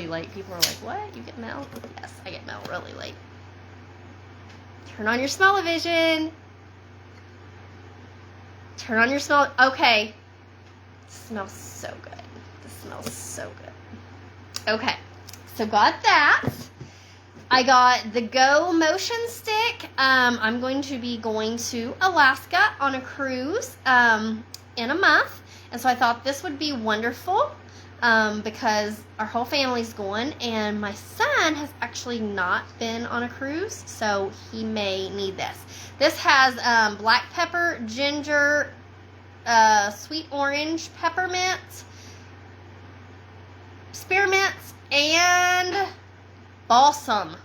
late. People are like, what? You get mail? Yes, I get mail really late. Turn on your smell-o-vision. Turn on your smell. Okay. It smells so good. This smells so good. Okay. So got that. I got the Go Motion Stick. I'm going to be going to Alaska on a cruise in a month. And so I thought this would be wonderful because our whole family's going. And my son has actually not been on a cruise, so he may need this. This has black pepper, ginger, sweet orange, peppermint, spearmint, and balsam.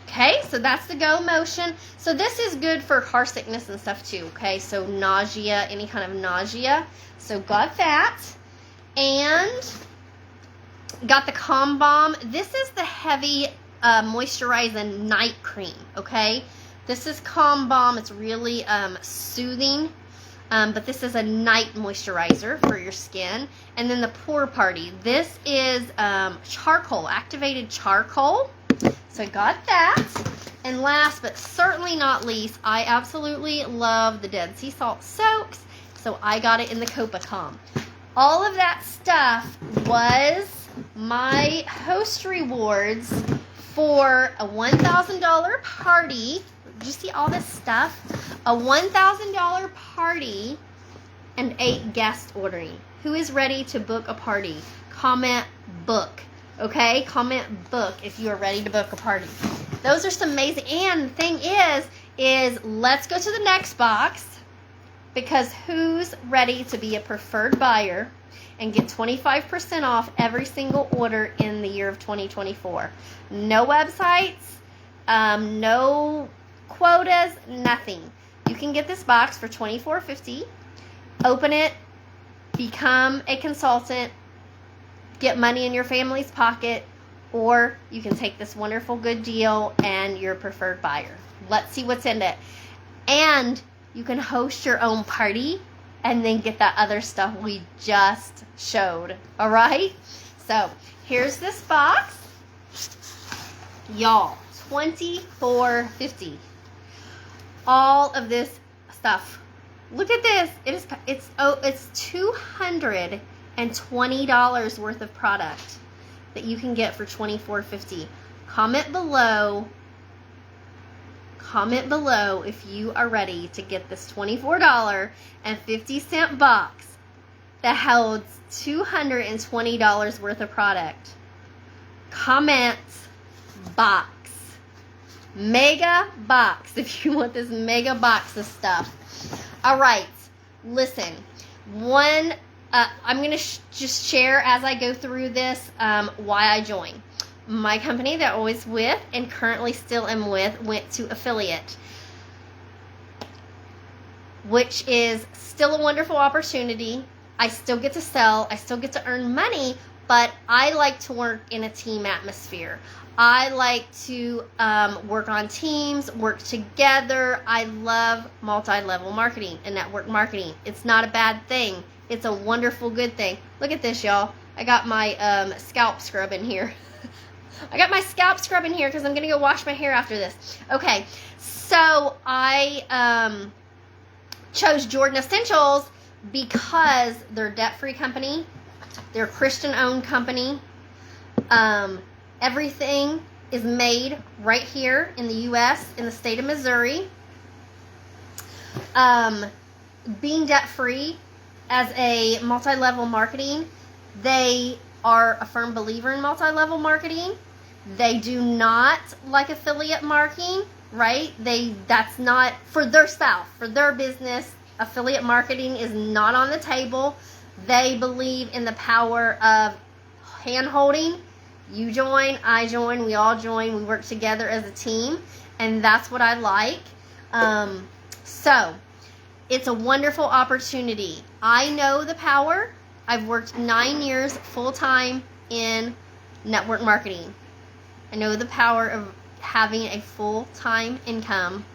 Okay, so that's the Go Motion. So this is good for car sickness and stuff too, okay? So nausea, any kind of nausea. So got that. And got the Calm Balm. This is the heavy moisturizing night cream, okay? This is Calm Balm. It's really soothing. But this is a night moisturizer for your skin. And then the Pore Party. This is charcoal, activated charcoal. So I got that. And last but certainly not least, I absolutely love the Dead Sea Salt Soaks. So I got it in the Copa Calm. All of that stuff was my host rewards for a $1,000 party. Did you see all this stuff? A $1,000 party and 8 guests ordering. Who is ready to book a party? Comment book. Okay? Comment book if you are ready to book a party. Those are some amazing. And the thing is let's go to the next box, because who's ready to be a preferred buyer and get 25% off every single order in the year of 2024? No websites, no quotas, nothing. You can get this box for $24.50. Open it, become a consultant, get money in your family's pocket, or you can take this wonderful good deal and you're a preferred buyer. Let's see what's in it. And you can host your own party and then get that other stuff we just showed. All right? So here's this box. Y'all, $24.50. All of this stuff. Look at this. It's $220 worth of product that you can get for $24.50. Comment below if you are ready to get this $24.50 box that holds $220 worth of product. Comment box. Mega box if you want this mega box of stuff. All right, listen. I'm going to just share as I go through this why I joined. My company that I was with and currently still am with went to affiliate, which is still a wonderful opportunity. I still get to sell. I still get to earn money, but I like to work in a team atmosphere. I like to work on teams, work together. I love multi-level marketing and network marketing. It's not a bad thing. It's a wonderful, good thing. Look at this, y'all. I got my scalp scrub in here. I got my scalp scrub in here because I'm going to go wash my hair after this. Okay, so I chose Jordan Essentials because they're a debt-free company. They're a Christian-owned company. Everything is made right here in the U.S., in the state of Missouri. Being debt-free as a multi-level marketing, they are a firm believer in multi-level marketing. They do not like affiliate marketing, right? That's not for their stuff, for their business. Affiliate marketing is not on the table. They believe in the power of hand-holding. You join, I join, we all join, we work together as a team, and that's what I like. So it's a wonderful opportunity. I know the power. I've worked 9 years full-time in network marketing. I know the power of having a full-time income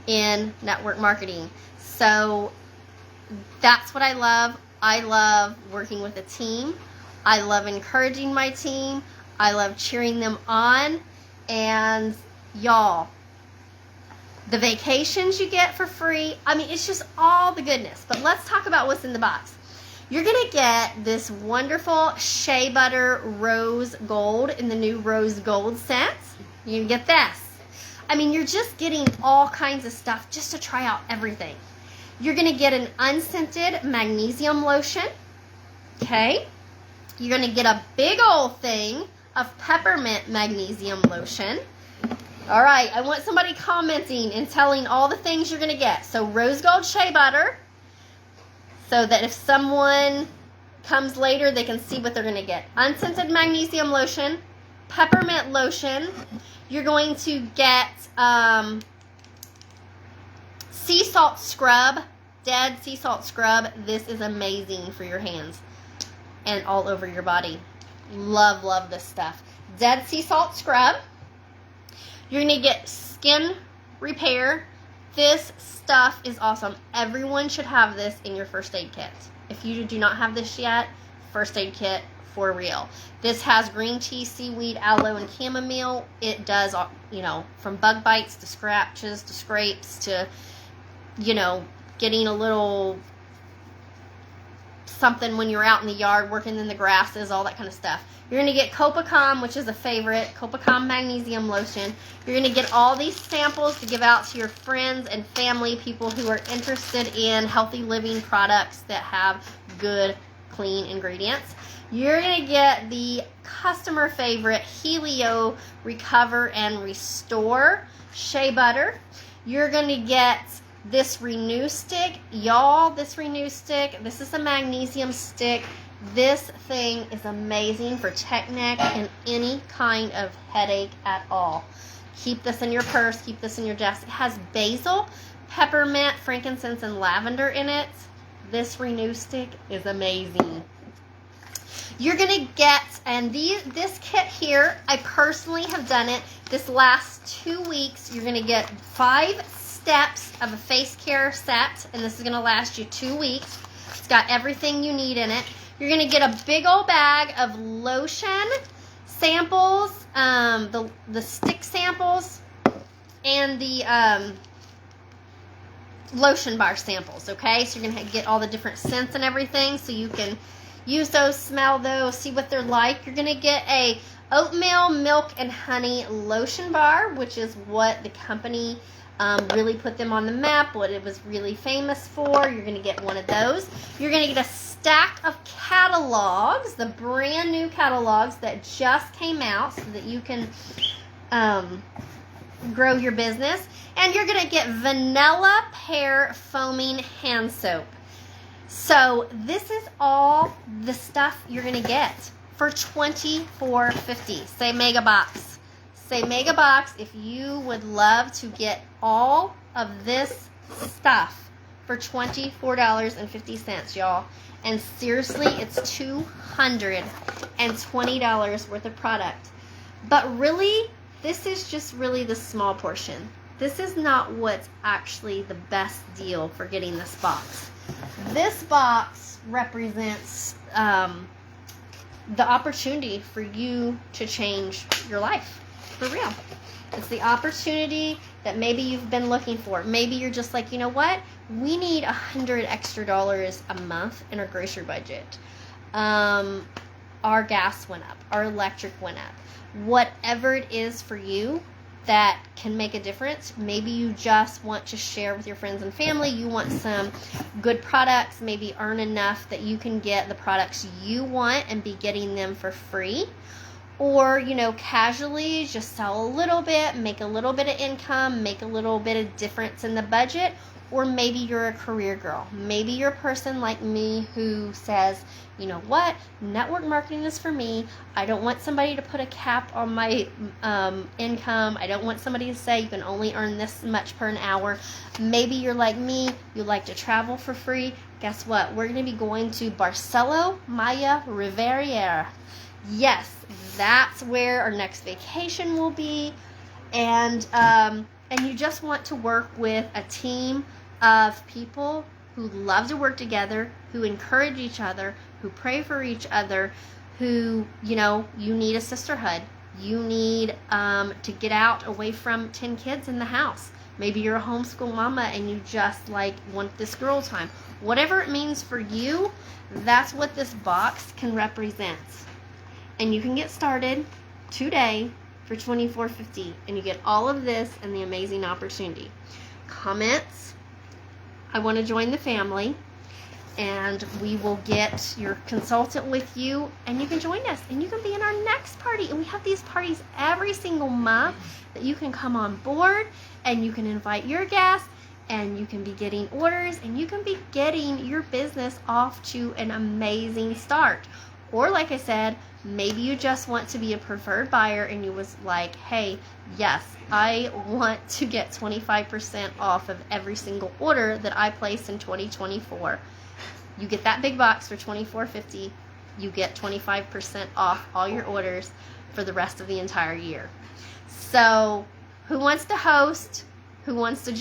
in network marketing. So that's what I love. I love working with a team. I love encouraging my team. I love cheering them on. And y'all, the vacations you get for free. I mean, it's just all the goodness. But let's talk about what's in the box. You're going to get this wonderful shea butter rose gold in the new rose gold set. You can get this. I mean, you're just getting all kinds of stuff just to try out everything. You're going to get an unscented magnesium lotion. Okay. You're going to get a big old thing of peppermint magnesium lotion. All right. I want somebody commenting and telling all the things you're going to get. So rose gold shea butter, so that if someone comes later, they can see what they're going to get. Unscented magnesium lotion, peppermint lotion. You're going to get sea salt scrub, dead sea salt scrub. This is amazing for your hands and all over your body. Love, love this stuff. Dead sea salt scrub. You're going to get skin repair. This stuff is awesome. Everyone should have this in your first aid kit. If you do not have this yet, first aid kit for real. This has green tea, seaweed, aloe, and chamomile. It does, you know, from bug bites to scratches to scrapes to, you know, getting a little something when you're out in the yard working in the grasses, all that kind of stuff. You're going to get Copacom, which is a favorite, Copacom magnesium lotion. You're going to get all these samples to give out to your friends and family, people who are interested in healthy living products that have good, clean ingredients. You're going to get the customer favorite Helio Recover and Restore shea butter. You're going to get this Renew stick. Y'all, this Renew stick, this is a magnesium stick. This thing is amazing for tech neck and any kind of headache at all. Keep this in your purse. Keep this in your desk. It has basil, peppermint, frankincense, and lavender in it. This Renew stick is amazing. You're going to get, and this kit here, I personally have done it this last 2 weeks. You're going to get 5 steps of a face care set, and this is going to last you 2 weeks. It's got everything you need in it. You're going to get a big old bag of lotion samples, the stick samples, and the lotion bar samples, okay? So you're going to get all the different scents and everything, so you can use those, smell those, see what they're like. You're going to get a oatmeal, milk, and honey lotion bar, which is what the company really put them on the map, what it was really famous for. You're going to get one of those. You're going to get a stack of catalogs, the brand new catalogs that just came out, so that you can grow your business. And you're going to get vanilla pear foaming hand soap. So this is all the stuff you're going to get for $24.50. Say mega box. Say mega box if you would love to get all of this stuff for $24.50, y'all. And seriously, it's $220 worth of product. But really, this is just really the small portion. This is not what's actually the best deal for getting this box. This box represents the opportunity for you to change your life, for real. It's the opportunity that maybe you've been looking for. Maybe you're just like, you know what? We need $100 extra a month in our grocery budget. Our gas went up. Our electric went up. Whatever it is for you that can make a difference. Maybe you just want to share with your friends and family. You want some good products. Maybe earn enough that you can get the products you want and be getting them for free. Or, you know, casually just sell a little bit, make a little bit of income, make a little bit of difference in the budget. Or maybe you're a career girl. Maybe you're a person like me who says, you know what, network marketing is for me. I don't want somebody to put a cap on my income. I don't want somebody to say you can only earn this much per an hour. Maybe you're like me, you like to travel for free. Guess what? We're going to be going to Barcelona, Maya Riviera. Yes, that's where our next vacation will be. And you just want to work with a team of people who love to work together, who encourage each other, who pray for each other, who, you know, you need a sisterhood. You need to get out away from 10 kids in the house. Maybe you're a homeschool mama and you just like want this girl time. Whatever it means for you, that's what this box can represent. And you can get started today for $24.50, and you get all of this and the amazing opportunity. Comments, I want to join the family, and we will get your consultant with you, and you can join us, and you can be in our next party. And we have these parties every single month that you can come on board, and you can invite your guests, and you can be getting orders, and you can be getting your business off to an amazing start. Or like I said, maybe you just want to be a preferred buyer and you was like, hey, yes, I want to get 25% off of every single order that I place in 2024. You get that big box for $24.50. You get 25% off all your orders for the rest of the entire year. So who wants to host? Who wants to join?